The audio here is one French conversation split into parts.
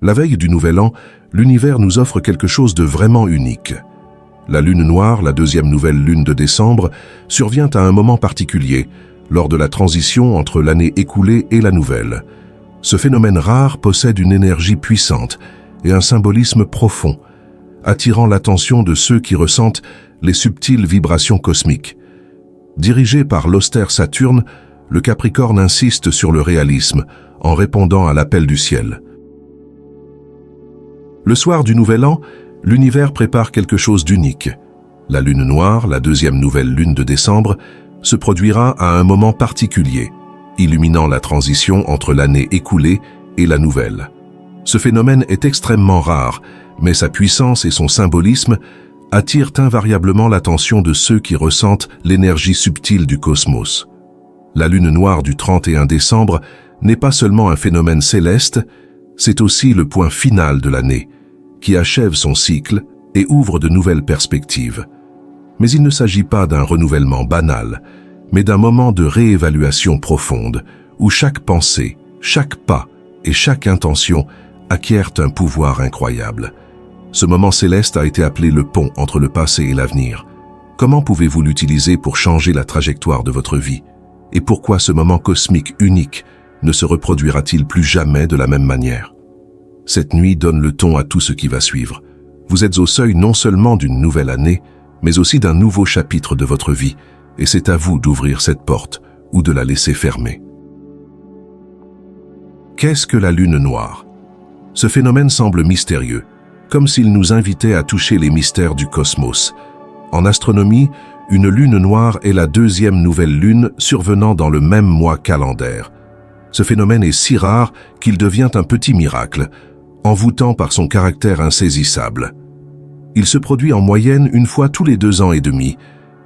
La veille du Nouvel An, l'univers nous offre quelque chose de vraiment unique. La lune noire, la deuxième nouvelle lune de décembre, survient à un moment particulier, lors de la transition entre l'année écoulée et la nouvelle. Ce phénomène rare possède une énergie puissante et un symbolisme profond, attirant l'attention de ceux qui ressentent les subtiles vibrations cosmiques. Dirigé par l'austère Saturne, le Capricorne insiste sur le réalisme en répondant à l'appel du ciel. Le soir du Nouvel An, l'univers prépare quelque chose d'unique. La lune noire, la deuxième nouvelle lune de décembre, se produira à un moment particulier, illuminant la transition entre l'année écoulée et la nouvelle. Ce phénomène est extrêmement rare, mais sa puissance et son symbolisme attirent invariablement l'attention de ceux qui ressentent l'énergie subtile du cosmos. La lune noire du 31 décembre n'est pas seulement un phénomène céleste, c'est aussi le point final de l'année, qui achève son cycle et ouvre de nouvelles perspectives. Mais il ne s'agit pas d'un renouvellement banal, mais d'un moment de réévaluation profonde, où chaque pensée, chaque pas et chaque intention acquièrent un pouvoir incroyable. Ce moment céleste a été appelé le pont entre le passé et l'avenir. Comment pouvez-vous l'utiliser pour changer la trajectoire de votre vie? Et pourquoi ce moment cosmique unique ne se reproduira-t-il plus jamais de la même manière? Cette nuit donne le ton à tout ce qui va suivre. Vous êtes au seuil non seulement d'une nouvelle année, mais aussi d'un nouveau chapitre de votre vie, et c'est à vous d'ouvrir cette porte ou de la laisser fermer. Qu'est-ce que la lune noire? Ce phénomène semble mystérieux, comme s'il nous invitait à toucher les mystères du cosmos. En astronomie, une lune noire est la deuxième nouvelle lune survenant dans le même mois calendaire. Ce phénomène est si rare qu'il devient un petit miracle, envoûtant par son caractère insaisissable. Il se produit en moyenne une fois tous les 2 ans et demi,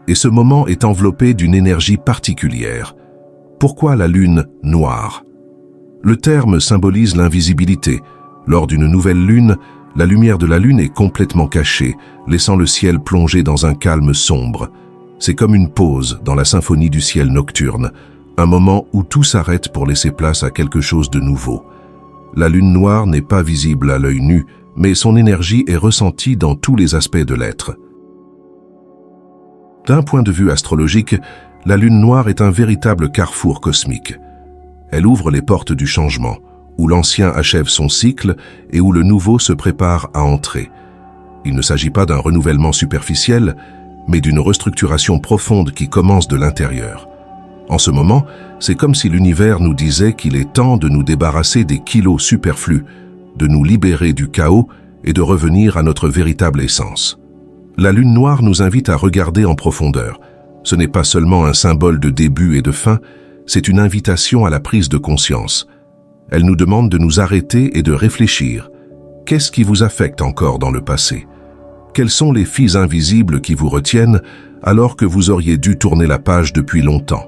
et ce moment est enveloppé d'une énergie particulière. Pourquoi la lune noire? Le terme symbolise l'invisibilité. Lors d'une nouvelle lune, la lumière de la lune est complètement cachée, laissant le ciel plongé dans un calme sombre. C'est comme une pause dans la symphonie du ciel nocturne, un moment où tout s'arrête pour laisser place à quelque chose de nouveau. La lune noire n'est pas visible à l'œil nu, mais son énergie est ressentie dans tous les aspects de l'être. D'un point de vue astrologique, la lune noire est un véritable carrefour cosmique. Elle ouvre les portes du changement, où l'ancien achève son cycle et où le nouveau se prépare à entrer. Il ne s'agit pas d'un renouvellement superficiel, mais d'une restructuration profonde qui commence de l'intérieur. En ce moment, c'est comme si l'univers nous disait qu'il est temps de nous débarrasser des kilos superflus, de nous libérer du chaos et de revenir à notre véritable essence. La lune noire nous invite à regarder en profondeur. Ce n'est pas seulement un symbole de début et de fin, c'est une invitation à la prise de conscience. Elle nous demande de nous arrêter et de réfléchir. Qu'est-ce qui vous affecte encore dans le passé? Quels sont les fils invisibles qui vous retiennent alors que vous auriez dû tourner la page depuis longtemps?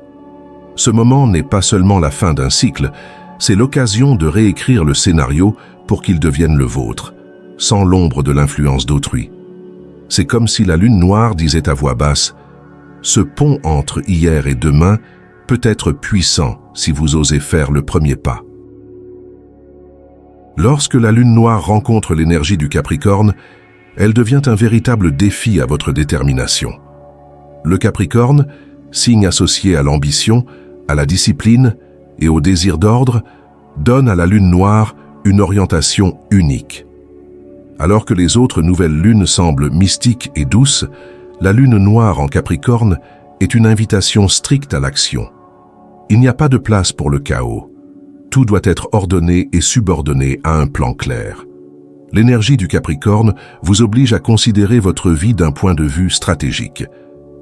Ce moment n'est pas seulement la fin d'un cycle, c'est l'occasion de réécrire le scénario pour qu'il devienne le vôtre, sans l'ombre de l'influence d'autrui. C'est comme si la lune noire disait à voix basse « Ce pont entre hier et demain peut être puissant si vous osez faire le premier pas. » Lorsque la lune noire rencontre l'énergie du Capricorne, elle devient un véritable défi à votre détermination. Le Capricorne, signe associé à l'ambition, à la discipline et au désir d'ordre, donne à la lune noire une orientation unique. Alors que les autres nouvelles lunes semblent mystiques et douces, la lune noire en Capricorne est une invitation stricte à l'action. Il n'y a pas de place pour le chaos. Tout doit être ordonné et subordonné à un plan clair. L'énergie du Capricorne vous oblige à considérer votre vie d'un point de vue stratégique.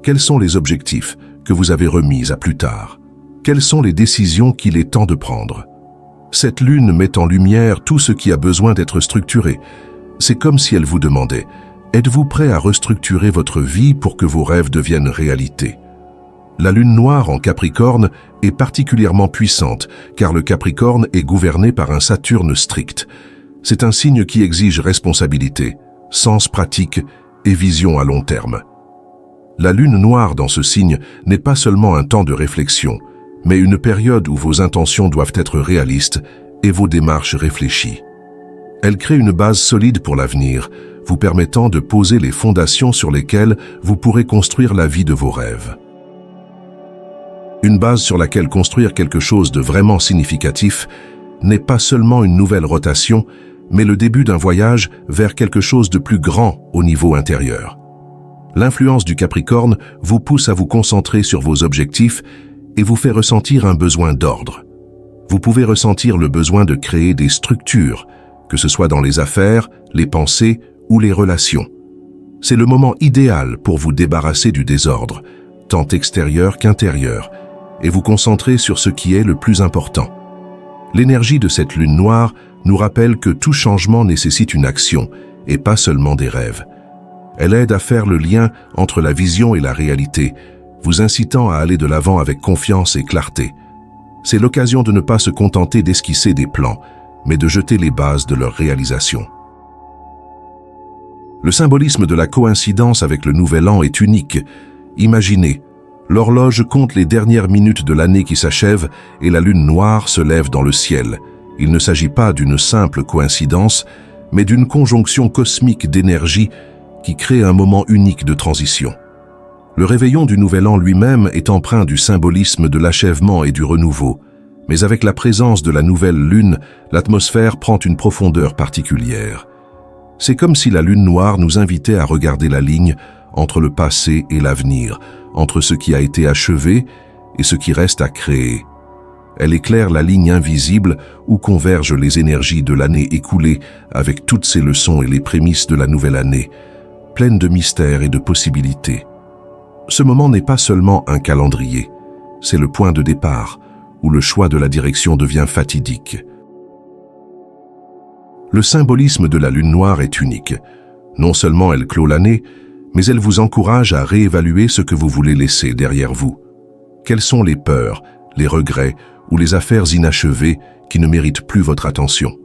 Quels sont les objectifs que vous avez remis à plus tard? Quelles sont les décisions qu'il est temps de prendre? Cette lune met en lumière tout ce qui a besoin d'être structuré. C'est comme si elle vous demandait « Êtes-vous prêt à restructurer votre vie pour que vos rêves deviennent réalité ?» La lune noire en Capricorne est particulièrement puissante car le Capricorne est gouverné par un Saturne strict. C'est un signe qui exige responsabilité, sens pratique et vision à long terme. La lune noire dans ce signe n'est pas seulement un temps de réflexion, mais une période où vos intentions doivent être réalistes et vos démarches réfléchies. Elle crée une base solide pour l'avenir, vous permettant de poser les fondations sur lesquelles vous pourrez construire la vie de vos rêves. Une base sur laquelle construire quelque chose de vraiment significatif n'est pas seulement une nouvelle rotation, mais le début d'un voyage vers quelque chose de plus grand au niveau intérieur. L'influence du Capricorne vous pousse à vous concentrer sur vos objectifs et vous fait ressentir un besoin d'ordre. Vous pouvez ressentir le besoin de créer des structures, que ce soit dans les affaires, les pensées ou les relations. C'est le moment idéal pour vous débarrasser du désordre, tant extérieur qu'intérieur, et vous concentrer sur ce qui est le plus important. L'énergie de cette lune noire nous rappelle que tout changement nécessite une action, et pas seulement des rêves. Elle aide à faire le lien entre la vision et la réalité, vous incitant à aller de l'avant avec confiance et clarté. C'est l'occasion de ne pas se contenter d'esquisser des plans, mais de jeter les bases de leur réalisation. Le symbolisme de la coïncidence avec le Nouvel An est unique. Imaginez, l'horloge compte les dernières minutes de l'année qui s'achève et la lune noire se lève dans le ciel. Il ne s'agit pas d'une simple coïncidence, mais d'une conjonction cosmique d'énergie qui crée un moment unique de transition. Le réveillon du Nouvel An lui-même est empreint du symbolisme de l'achèvement et du renouveau, mais avec la présence de la nouvelle lune, l'atmosphère prend une profondeur particulière. C'est comme si la lune noire nous invitait à regarder la ligne entre le passé et l'avenir, entre ce qui a été achevé et ce qui reste à créer. Elle éclaire la ligne invisible où convergent les énergies de l'année écoulée avec toutes ses leçons et les prémices de la nouvelle année, pleine de mystères et de possibilités. Ce moment n'est pas seulement un calendrier, c'est le point de départ, où le choix de la direction devient fatidique. Le symbolisme de la lune noire est unique. Non seulement elle clôt l'année, mais elle vous encourage à réévaluer ce que vous voulez laisser derrière vous. Quelles sont les peurs, les regrets ou les affaires inachevées qui ne méritent plus votre attention?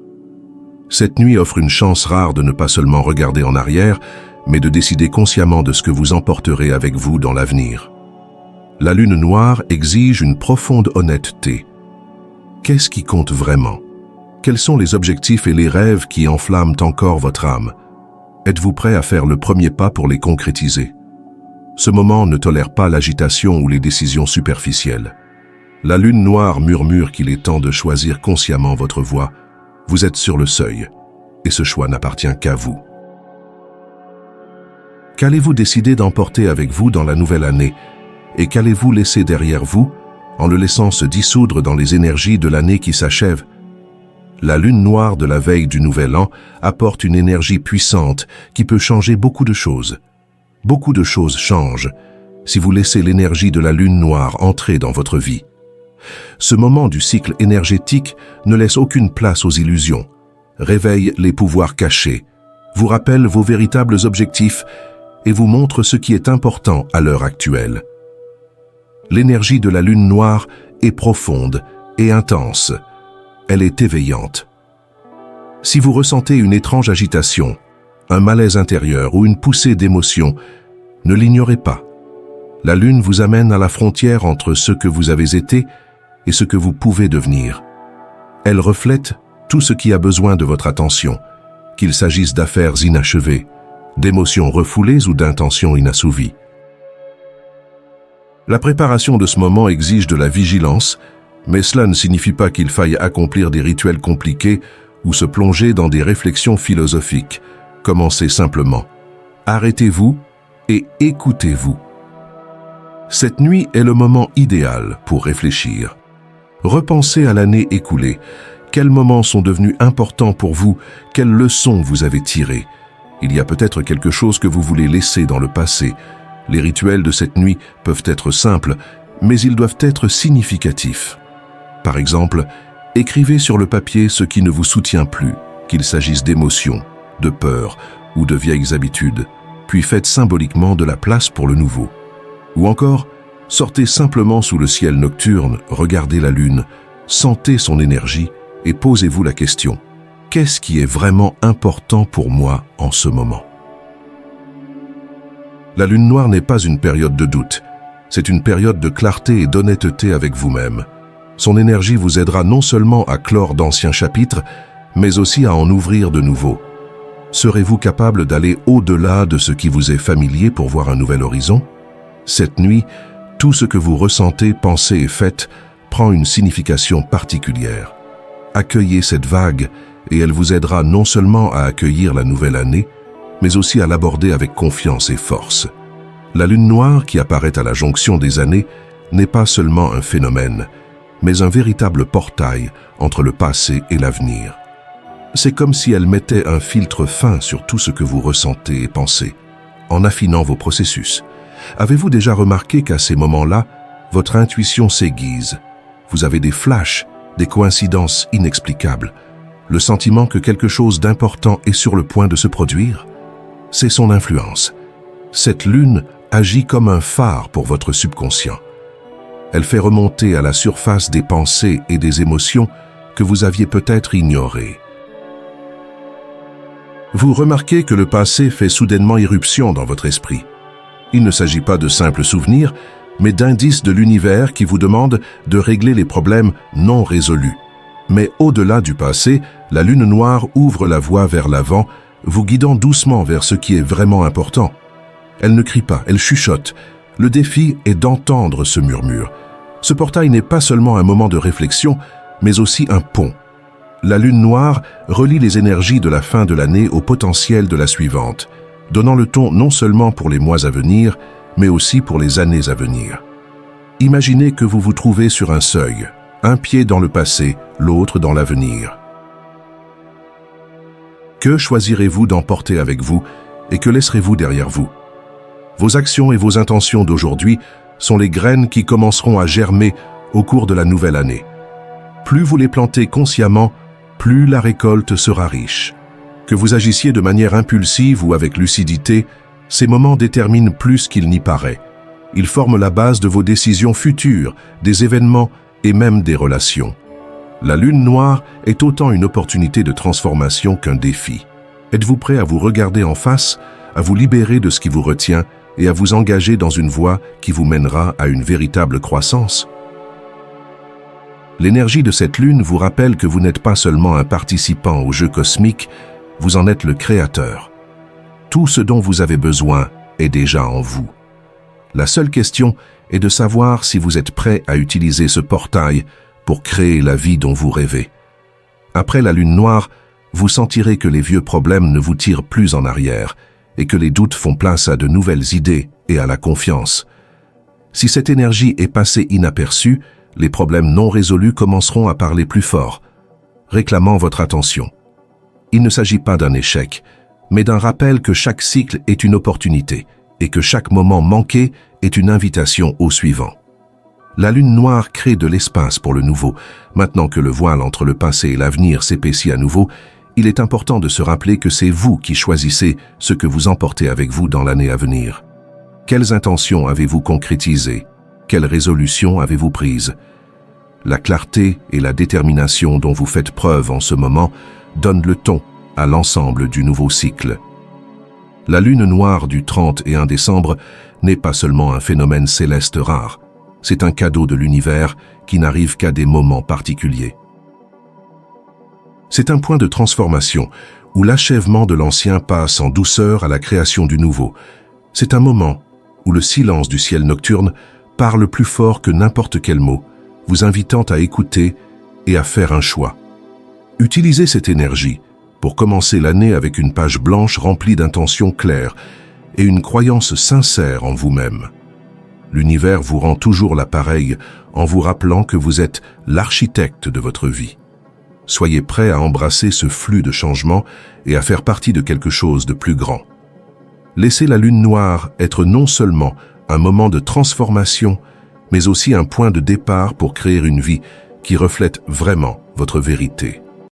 Cette nuit offre une chance rare de ne pas seulement regarder en arrière, mais de décider consciemment de ce que vous emporterez avec vous dans l'avenir. La lune noire exige une profonde honnêteté. Qu'est-ce qui compte vraiment? Quels sont les objectifs et les rêves qui enflamment encore votre âme? Êtes-vous prêt à faire le premier pas pour les concrétiser? Ce moment ne tolère pas l'agitation ou les décisions superficielles. La lune noire murmure qu'il est temps de choisir consciemment votre voie. Vous êtes sur le seuil, et ce choix n'appartient qu'à vous. Qu'allez-vous décider d'emporter avec vous dans la nouvelle année, et qu'allez-vous laisser derrière vous, en le laissant se dissoudre dans les énergies de l'année qui s'achève? La lune noire de la veille du Nouvel An apporte une énergie puissante qui peut changer beaucoup de choses. Beaucoup de choses changent si vous laissez l'énergie de la lune noire entrer dans votre vie. Ce moment du cycle énergétique ne laisse aucune place aux illusions, réveille les pouvoirs cachés, vous rappelle vos véritables objectifs et vous montre ce qui est important à l'heure actuelle. L'énergie de la lune noire est profonde et intense. Elle est éveillante. Si vous ressentez une étrange agitation, un malaise intérieur ou une poussée d'émotion, ne l'ignorez pas. La lune vous amène à la frontière entre ce que vous avez été et ce que vous pouvez devenir. Elle reflète tout ce qui a besoin de votre attention, qu'il s'agisse d'affaires inachevées, d'émotions refoulées ou d'intentions inassouvies. La préparation de ce moment exige de la vigilance, mais cela ne signifie pas qu'il faille accomplir des rituels compliqués ou se plonger dans des réflexions philosophiques. Commencez simplement. Arrêtez-vous et écoutez-vous. Cette nuit est le moment idéal pour réfléchir. Repensez à l'année écoulée. Quels moments sont devenus importants pour vous? Quelles leçons vous avez tirées? Il y a peut-être quelque chose que vous voulez laisser dans le passé. Les rituels de cette nuit peuvent être simples, mais ils doivent être significatifs. Par exemple, écrivez sur le papier ce qui ne vous soutient plus, qu'il s'agisse d'émotions, de peurs ou de vieilles habitudes, puis faites symboliquement de la place pour le nouveau. Ou encore, sortez simplement sous le ciel nocturne, regardez la lune, sentez son énergie et posez-vous la question: qu'est-ce qui est vraiment important pour moi en ce moment? La lune noire n'est pas une période de doute, c'est une période de clarté et d'honnêteté avec vous-même. Son énergie vous aidera non seulement à clore d'anciens chapitres, mais aussi à en ouvrir de nouveaux. Serez-vous capable d'aller au-delà de ce qui vous est familier pour voir un nouvel horizon? Cette nuit, tout ce que vous ressentez, pensez et faites prend une signification particulière. Accueillez cette vague et elle vous aidera non seulement à accueillir la nouvelle année, mais aussi à l'aborder avec confiance et force. La lune noire qui apparaît à la jonction des années n'est pas seulement un phénomène, mais un véritable portail entre le passé et l'avenir. C'est comme si elle mettait un filtre fin sur tout ce que vous ressentez et pensez, en affinant vos processus. Avez-vous déjà remarqué qu'à ces moments-là, votre intuition s'aiguise? Vous avez des flashs, des coïncidences inexplicables, le sentiment que quelque chose d'important est sur le point de se produire? C'est son influence. Cette lune agit comme un phare pour votre subconscient. Elle fait remonter à la surface des pensées et des émotions que vous aviez peut-être ignorées. Vous remarquez que le passé fait soudainement irruption dans votre esprit. Il ne s'agit pas de simples souvenirs, mais d'indices de l'univers qui vous demandent de régler les problèmes non résolus. Mais au-delà du passé, la lune noire ouvre la voie vers l'avant, vous guidant doucement vers ce qui est vraiment important. Elle ne crie pas, elle chuchote. Le défi est d'entendre ce murmure. Ce portail n'est pas seulement un moment de réflexion, mais aussi un pont. La lune noire relie les énergies de la fin de l'année au potentiel de la suivante, donnant le ton non seulement pour les mois à venir, mais aussi pour les années à venir. Imaginez que vous vous trouvez sur un seuil, un pied dans le passé, l'autre dans l'avenir. Que choisirez-vous d'emporter avec vous et que laisserez-vous derrière vous? Vos actions et vos intentions d'aujourd'hui sont les graines qui commenceront à germer au cours de la nouvelle année. Plus vous les plantez consciemment, plus la récolte sera riche. Que vous agissiez de manière impulsive ou avec lucidité, ces moments déterminent plus qu'il n'y paraît. Ils forment la base de vos décisions futures, des événements et même des relations. La lune noire est autant une opportunité de transformation qu'un défi. Êtes-vous prêt à vous regarder en face, à vous libérer de ce qui vous retient et à vous engager dans une voie qui vous mènera à une véritable croissance? L'énergie de cette lune vous rappelle que vous n'êtes pas seulement un participant au jeu cosmique, vous en êtes le créateur. Tout ce dont vous avez besoin est déjà en vous. La seule question est de savoir si vous êtes prêt à utiliser ce portail pour créer la vie dont vous rêvez. Après la lune noire, vous sentirez que les vieux problèmes ne vous tirent plus en arrière et que les doutes font place à de nouvelles idées et à la confiance. Si cette énergie est passée inaperçue, les problèmes non résolus commenceront à parler plus fort, réclamant votre attention. Il ne s'agit pas d'un échec, mais d'un rappel que chaque cycle est une opportunité et que chaque moment manqué est une invitation au suivant. La lune noire crée de l'espace pour le nouveau. Maintenant que le voile entre le passé et l'avenir s'épaissit à nouveau, il est important de se rappeler que c'est vous qui choisissez ce que vous emportez avec vous dans l'année à venir. Quelles intentions avez-vous concrétisées? Quelles résolutions avez-vous prises? La clarté et la détermination dont vous faites preuve en ce moment donnent le ton à l'ensemble du nouveau cycle. La lune noire du 31 décembre n'est pas seulement un phénomène céleste rare, c'est un cadeau de l'univers qui n'arrive qu'à des moments particuliers. C'est un point de transformation où l'achèvement de l'ancien passe en douceur à la création du nouveau. C'est un moment où le silence du ciel nocturne parle plus fort que n'importe quel mot, vous invitant à écouter et à faire un choix. Utilisez cette énergie pour commencer l'année avec une page blanche remplie d'intentions claires et une croyance sincère en vous-même. L'univers vous rend toujours l'appareil en vous rappelant que vous êtes l'architecte de votre vie. Soyez prêt à embrasser ce flux de changements et à faire partie de quelque chose de plus grand. Laissez la lune noire être non seulement un moment de transformation, mais aussi un point de départ pour créer une vie qui reflète vraiment votre vérité.